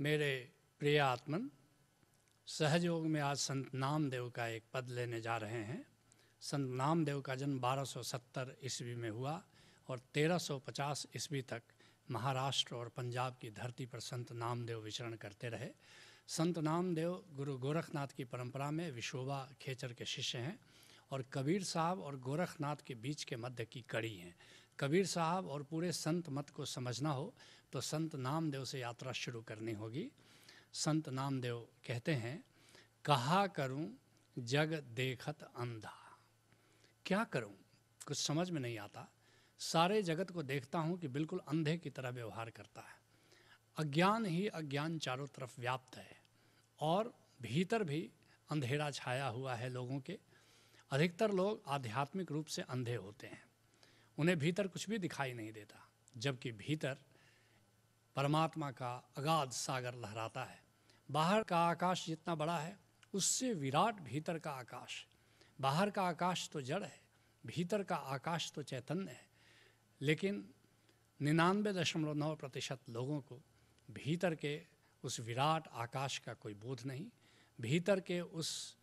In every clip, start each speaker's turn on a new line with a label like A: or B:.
A: मेरे प्रिय आत्मन, सहयोग में आज संत नामदेव का एक पद लेने जा रहे हैं। संत नामदेव का जन्म 1270 ईस्वी में हुआ और 1350 ईस्वी तक महाराष्ट्र और पंजाब की धरती पर संत नामदेव विचरण करते रहे। संत नामदेव गुरु गोरखनाथ की परंपरा में विशोबा खेचर के शिष्य हैं और कबीर साहब और गोरखनाथ के बीच के मध्य की कड़ी हैं। कबीर साहब और पूरे संत मत को समझना हो तो संत नामदेव से यात्रा शुरू करनी होगी। संत नामदेव कहते हैं, कहा करूं जग देखत अंधा। क्या करूं, कुछ समझ में नहीं आता। सारे जगत को देखता हूं कि बिल्कुल अंधे की तरह व्यवहार करता है। अज्ञान ही अज्ञान चारों तरफ व्याप्त है और भीतर भी अंधेरा छाया हुआ है लोगों के। अधिकतर लोग आध्यात्मिक रूप से अंधे होते हैं, उन्हें भीतर कुछ भी दिखाई नहीं देता, जबकि भीतर परमात्मा का अगाध सागर लहराता है। बाहर का आकाश जितना बड़ा है उससे विराट भीतर का आकाश। बाहर का आकाश तो जड़ है, भीतर का आकाश तो चैतन्य है। लेकिन 99.9% लोगों को भीतर के उस विराट आकाश का कोई बोध नहीं, भीतर के उस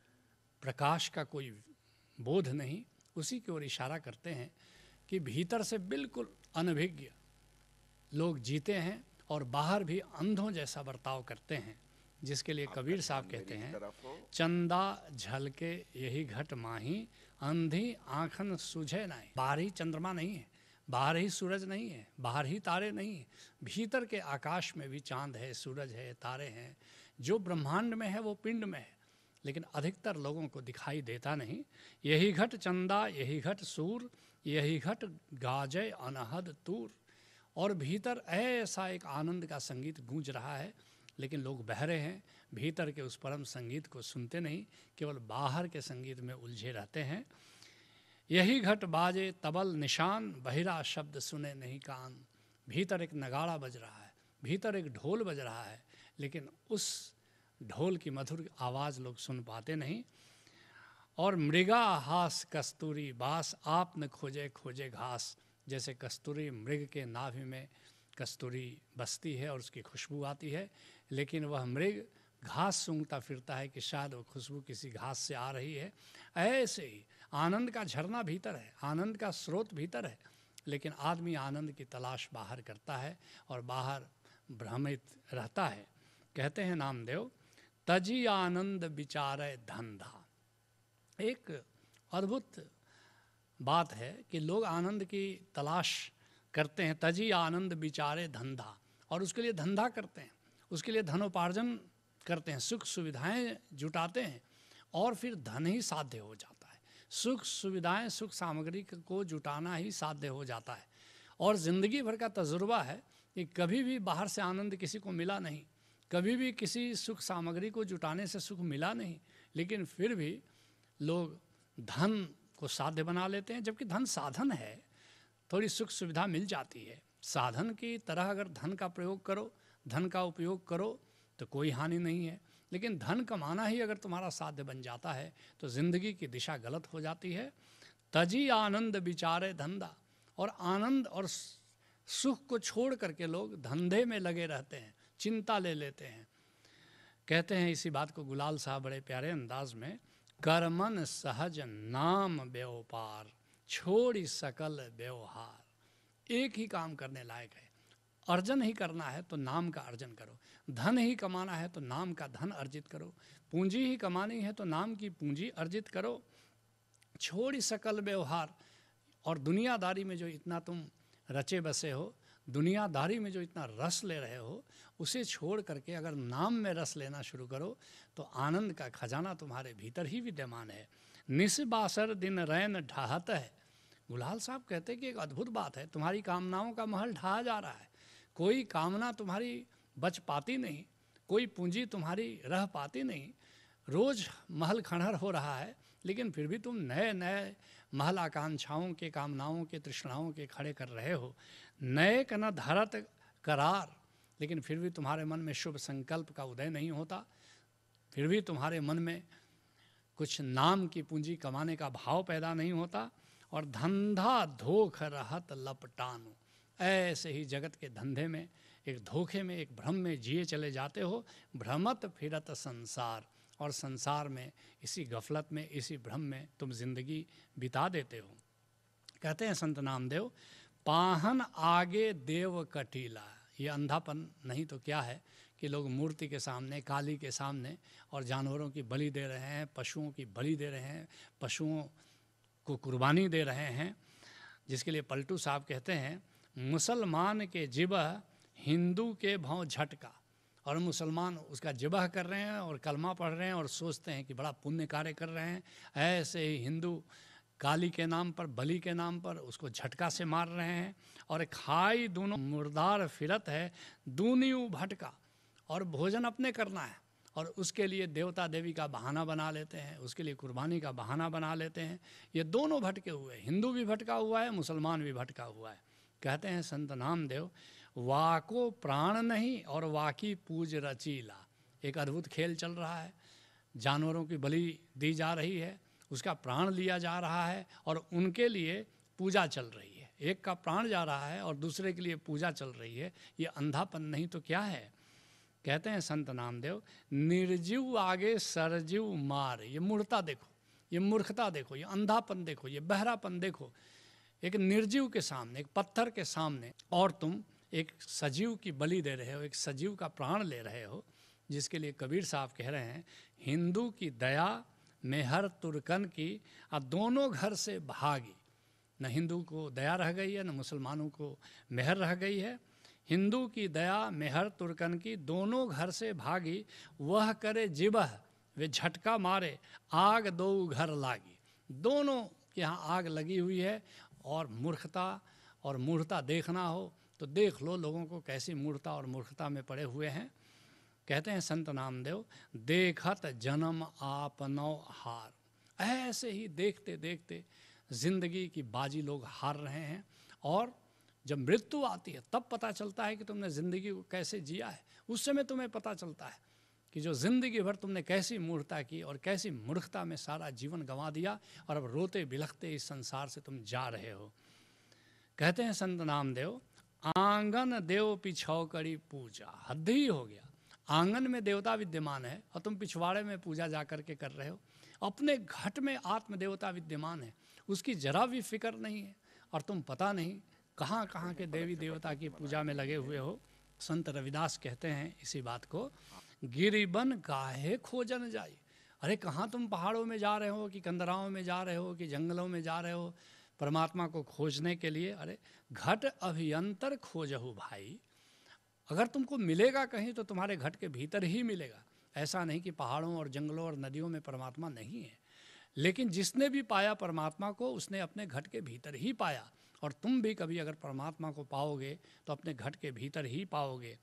A: प्रकाश का कोई बोध नहीं। उसी की ओर इशारा करते हैं कि भीतर से बिल्कुल अनभिज्ञ लोग जीते हैं और बाहर भी अंधों जैसा बर्ताव करते हैं, जिसके लिए कबीर साहब कहते हैं, चंदा झलके यही घट माही, अंधी आँखन सूझे नहीं। बाहर ही चंद्रमा नहीं है, बाहर ही सूरज नहीं है, बाहर ही तारे नहीं है, भीतर के आकाश में भी चांद है, सूरज है, तारे हैं। जो ब्रह्मांड में है वो पिंड में है, लेकिन अधिकतर लोगों को दिखाई देता नहीं। यही घट चंदा यही घट सूर, यही घट गाजय अनहद तूर। और भीतर ऐसा एक आनंद का संगीत गूंज रहा है, लेकिन लोग बहरे हैं, भीतर के उस परम संगीत को सुनते नहीं, केवल बाहर के संगीत में उलझे रहते हैं। यही घट बाजे तबल निशान, बहिरा शब्द सुने नहीं कान। भीतर एक नगाड़ा बज रहा है, भीतर एक ढोल बज रहा है, लेकिन उस ढोल की मधुर आवाज़ लोग सुन पाते नहीं। और मृगा हास कस्तूरी बास, आप न खोजे खोजे घास। जैसे कस्तूरी, मृग के नाभि में कस्तूरी बसती है और उसकी खुशबू आती है, लेकिन वह मृग घास सूंघता फिरता है कि शायद वो खुशबू किसी घास से आ रही है। ऐसे ही आनंद का झरना भीतर है, आनंद का स्रोत भीतर है, लेकिन आदमी आनंद की तलाश बाहर करता है और बाहर भ्रमित रहता है। कहते हैं नामदेव, तजी आनंद विचारे धंधा। एक अद्भुत बात है कि लोग आनंद की तलाश करते हैं, तजी आनंद विचारे धंधा, और उसके लिए धंधा करते हैं, उसके लिए धनोपार्जन करते हैं, सुख सुविधाएं जुटाते हैं और फिर धन ही साध्य हो जाता है। सुख सुविधाएं, सुख सामग्री को जुटाना ही साध्य हो जाता है। और ज़िंदगी भर का तजुर्बा है कि कभी भी बाहर से आनंद किसी को मिला नहीं, कभी भी किसी सुख सामग्री को जुटाने से सुख मिला नहीं, लेकिन फिर भी लोग धन को साध्य बना लेते हैं। जबकि धन साधन है, थोड़ी सुख सुविधा मिल जाती है। साधन की तरह अगर धन का प्रयोग करो, धन का उपयोग करो तो कोई हानि नहीं है, लेकिन धन कमाना ही अगर तुम्हारा साध्य बन जाता है तो ज़िंदगी की दिशा गलत हो जाती है। तजी आनंद विचारे धंधा। और आनंद और सुख को छोड़ करके लोग धंधे में लगे रहते हैं, चिंता ले लेते हैं। कहते हैं इसी बात को गुलाल साहब बड़े प्यारे अंदाज में, कर्मन सहज नाम व्यापार, छोड़ी सकल व्यवहार। एक ही काम करने लायक है, अर्जन ही करना है तो नाम का अर्जन करो, धन ही कमाना है तो नाम का धन अर्जित करो, पूंजी ही कमानी है तो नाम की पूंजी अर्जित करो। छोड़ी सकल व्यवहार। और दुनियादारी में जो इतना तुम रचे बसे हो, दुनियादारी में जो इतना रस ले रहे हो, उसे छोड़ करके अगर नाम में रस लेना शुरू करो तो आनंद का खजाना तुम्हारे भीतर ही विद्यमान है। निस्बासर दिन रैन ढाहत है। गुलाल साहब कहते हैं कि एक अद्भुत बात है, तुम्हारी कामनाओं का महल ढहा जा रहा है, कोई कामना तुम्हारी बच पाती नहीं, कोई पूंजी तुम्हारी रह पाती नहीं। रोज़ महल खंडहर हो रहा है, लेकिन फिर भी तुम नए नए महल आकांक्षाओं के, कामनाओं के, तृष्णाओं के खड़े कर रहे हो। नए का न धरत करार, लेकिन फिर भी तुम्हारे मन में शुभ संकल्प का उदय नहीं होता, फिर भी तुम्हारे मन में कुछ नाम की पूंजी कमाने का भाव पैदा नहीं होता। और धंधा धोख रहत लपटानो। ऐसे ही जगत के धंधे में एक धोखे में, एक भ्रम में जिए चले जाते हो। भ्रमत फिरत संसार, और संसार में इसी गफलत में, इसी भ्रम में तुम जिंदगी बिता देते हो। कहते हैं संत नामदेव, पाहन आगे देव कटीला। ये अंधापन नहीं तो क्या है कि लोग मूर्ति के सामने, काली के सामने और जानवरों की बलि दे रहे हैं, पशुओं की बलि दे रहे हैं, पशुओं को कुर्बानी दे रहे हैं। जिसके लिए पलटू साहब कहते हैं, मुसलमान के जिबह हिंदू के भौं झटका। और मुसलमान उसका जिबह कर रहे हैं और कलमा पढ़ रहे हैं और सोचते हैं कि बड़ा पुण्य कार्य कर रहे हैं। ऐसे ही हिंदू काली के नाम पर, बलि के नाम पर उसको झटका से मार रहे हैं। और खाई दोनों मुर्दार फिरत है, दूनियू भटका। और भोजन अपने करना है और उसके लिए देवता देवी का बहाना बना लेते हैं, उसके लिए कुर्बानी का बहाना बना लेते हैं। ये दोनों भटके हुए, हिंदू भी भटका हुआ है, मुसलमान भी भटका हुआ है। कहते हैं संत नामदेव, वाको प्राण नहीं और वाकी पूज रचीला। एक अद्भुत खेल चल रहा है, जानवरों की बलि दी जा रही है, उसका प्राण लिया जा रहा है और उनके लिए पूजा चल रही है। एक का प्राण जा रहा है और दूसरे के लिए पूजा चल रही है। ये अंधापन नहीं तो क्या है। कहते हैं संत नामदेव, निर्जीव आगे सरजीव मार। ये मूर्खता देखो, ये मूर्खता देखो, ये अंधापन देखो, ये बहरापन देखो। एक निर्जीव के सामने, एक पत्थर के सामने, और तुम एक सजीव की बलि दे रहे हो, एक सजीव का प्राण ले रहे हो। जिसके लिए कबीर साहब कह रहे हैं, हिंदू की दया मेहर तुर्कन की, अब दोनों घर से भागी। न हिंदू को दया रह गई है, न मुसलमानों को मेहर रह गई है। हिंदू की दया मेहर तुर्कन की, दोनों घर से भागी। वह करे जिबह वे झटका मारे, आग दो घर लागी। दोनों के यहाँ आग लगी हुई है। और मूर्खता और मूढ़ता देखना हो तो देख लो लोगों को कैसी मूढ़ता और मूर्खता में पड़े हुए हैं। कहते हैं संत नामदेव, देखत जन्म आपनो हार। ऐसे ही देखते देखते जिंदगी की बाजी लोग हार रहे हैं। और जब मृत्यु आती है तब पता चलता है कि तुमने ज़िंदगी को कैसे जिया है। उस समय तुम्हें पता चलता है कि जो ज़िंदगी भर तुमने कैसी मूर्खता की और कैसी मूर्खता में सारा जीवन गंवा दिया, और अब रोते बिलखते इस संसार से तुम जा रहे हो। कहते हैं संत नामदेव, आंगन देव पिछौ करी पूजा। हद ही हो गया, आंगन में देवता विद्यमान है और तुम पिछवाड़े में पूजा जा कर के कर रहे हो। अपने घट में आत्म देवता विद्यमान है, उसकी जरा भी फिक्र नहीं है, और तुम पता नहीं कहाँ कहाँ के देवी देवता की पूजा में लगे हुए हो। संत रविदास कहते हैं इसी बात को, गिरिबन काहे खोजन जाई। अरे कहाँ तुम पहाड़ों में जा रहे हो कि कंदराओं में जा रहे हो कि जंगलों में जा रहे हो परमात्मा को खोजने के लिए। अरे घट अभियंतर खोजहु भाई। अगर तुमको मिलेगा कहीं तो तुम्हारे घट के भीतर ही मिलेगा। ऐसा नहीं कि पहाड़ों और जंगलों और नदियों में परमात्मा नहीं है, लेकिन जिसने भी पाया परमात्मा को उसने अपने घट के भीतर ही पाया। और तुम भी कभी अगर परमात्मा को पाओगे तो अपने घट के भीतर ही पाओगे।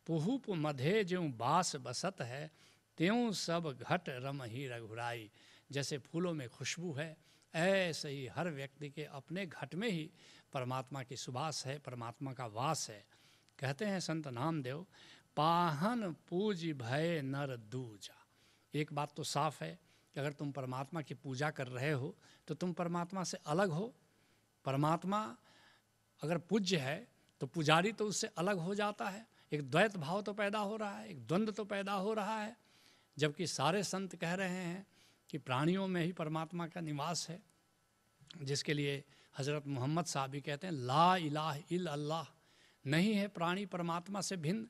A: पुहुप मधे ज्यों बास बसत है, त्यों सब घट रम ही रघुराई। जैसे फूलों में खुशबू है, ऐसे ही हर व्यक्ति के अपने घट में ही परमात्मा की सुबास है, परमात्मा का वास है। कहते हैं संत नामदेव, पाहन पूज भय नर दूजा। एक बात तो साफ है कि अगर तुम परमात्मा की पूजा कर रहे हो तो तुम परमात्मा से अलग हो। परमात्मा अगर पूज्य है तो पुजारी तो उससे अलग हो जाता है। एक द्वैत भाव तो पैदा हो रहा है, एक द्वंद्व तो पैदा हो रहा है। जबकि सारे संत कह रहे हैं कि प्राणियों में ही परमात्मा का निवास है। जिसके लिए हज़रत मोहम्मद साहब भी कहते हैं, ला इलाह इल अल्लाह। नहीं है प्राणी परमात्मा से भिन्न।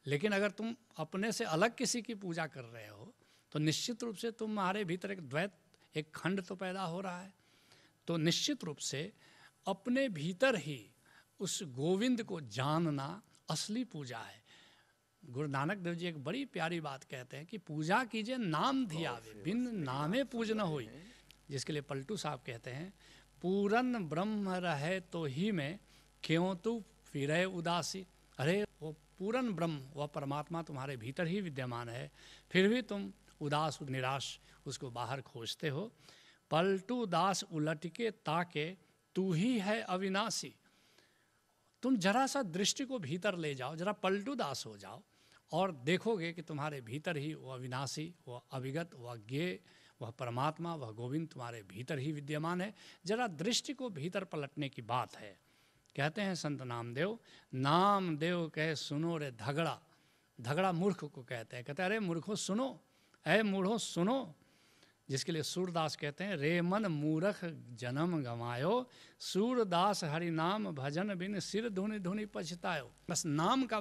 A: लेकिन अगर तुम अपने से अलग किसी की पूजा कर रहे हो तो निश्चित रूप से तुम्हारे भीतर एक द्वैत, एक खंड तो पैदा हो रहा है। तो निश्चित रूप से अपने भीतर ही उस गोविंद को जानना असली पूजा है। गुरु नानक देव जी एक बड़ी प्यारी बात कहते हैं कि पूजा कीजिए नाम धियावे, बिन नामे पूज न होई। जिसके लिए पलटू साहब कहते हैं, पूरन ब्रह्म रहे तो ही में क्यों तू फिरे उदासी। अरे वो पूरन ब्रह्म, वह परमात्मा तुम्हारे भीतर ही विद्यमान है, फिर भी तुम उदास निराश उसको बाहर खोजते हो। पलटू दास उलट के ताके, तू ही है अविनाशी। तुम जरा सा दृष्टि को भीतर ले जाओ, जरा पलटू दास हो जाओ और देखोगे कि तुम्हारे भीतर ही वह अविनाशी, वह अविगत, वह ज्ञेय, वह परमात्मा, वह गोविंद तुम्हारे भीतर ही विद्यमान है। जरा दृष्टि को भीतर पलटने की बात है। कहते हैं संत नामदेव, नामदेव कहे सुनो रे धगड़ा। धगड़ा मूर्ख को कहते हैं, कहते हैं अरे मूर्खो सुनो, अरे मूढ़ो सुनो। जिसके लिए सूरदास कहते हैं, रे मन मूर्ख जन्म गंवायो, सूरदास हरि नाम भजन बिन सिर धुनि धुनि पछतायो। बस नाम का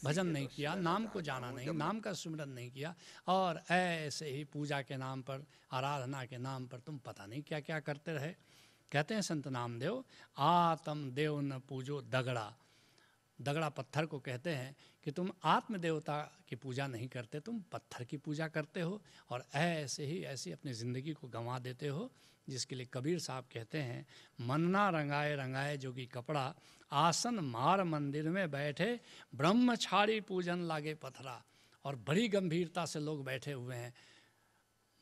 A: भजन नहीं किया, नाम को जाना नहीं, नाम का सुमिरन नहीं किया, और ऐसे ही पूजा के नाम पर, आराधना के नाम पर तुम पता नहीं क्या क्या करते रहे। कहते हैं संत नामदेव, आत्म देव न पूजो दगड़ा। दगड़ा पत्थर को कहते हैं कि तुम आत्म देवता की पूजा नहीं करते, तुम पत्थर की पूजा करते हो, और ऐसे ही ऐसी अपनी ज़िंदगी को गंवा देते हो। जिसके लिए कबीर साहब कहते हैं, मन्ना रंगाए रंगाए जोगी कपड़ा, आसन मार मंदिर में बैठे, ब्रह्मचारी पूजन लागे पथरा। और बड़ी गंभीरता से लोग बैठे हुए हैं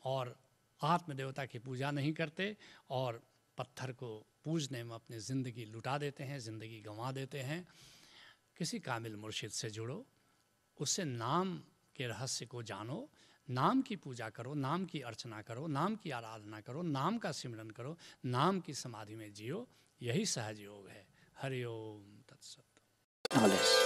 A: और आत्म देवता की पूजा नहीं करते, और पत्थर को पूजने में अपनी ज़िंदगी लुटा देते हैं, ज़िंदगी गंवा देते हैं। किसी कामिल मुर्शिद से जुड़ो, उससे नाम के रहस्य को जानो, नाम की पूजा करो, नाम की अर्चना करो, नाम की आराधना करो, नाम का सिमरन करो, नाम की समाधि में जियो। यही सहज योग है। हरि ओम तत्सत।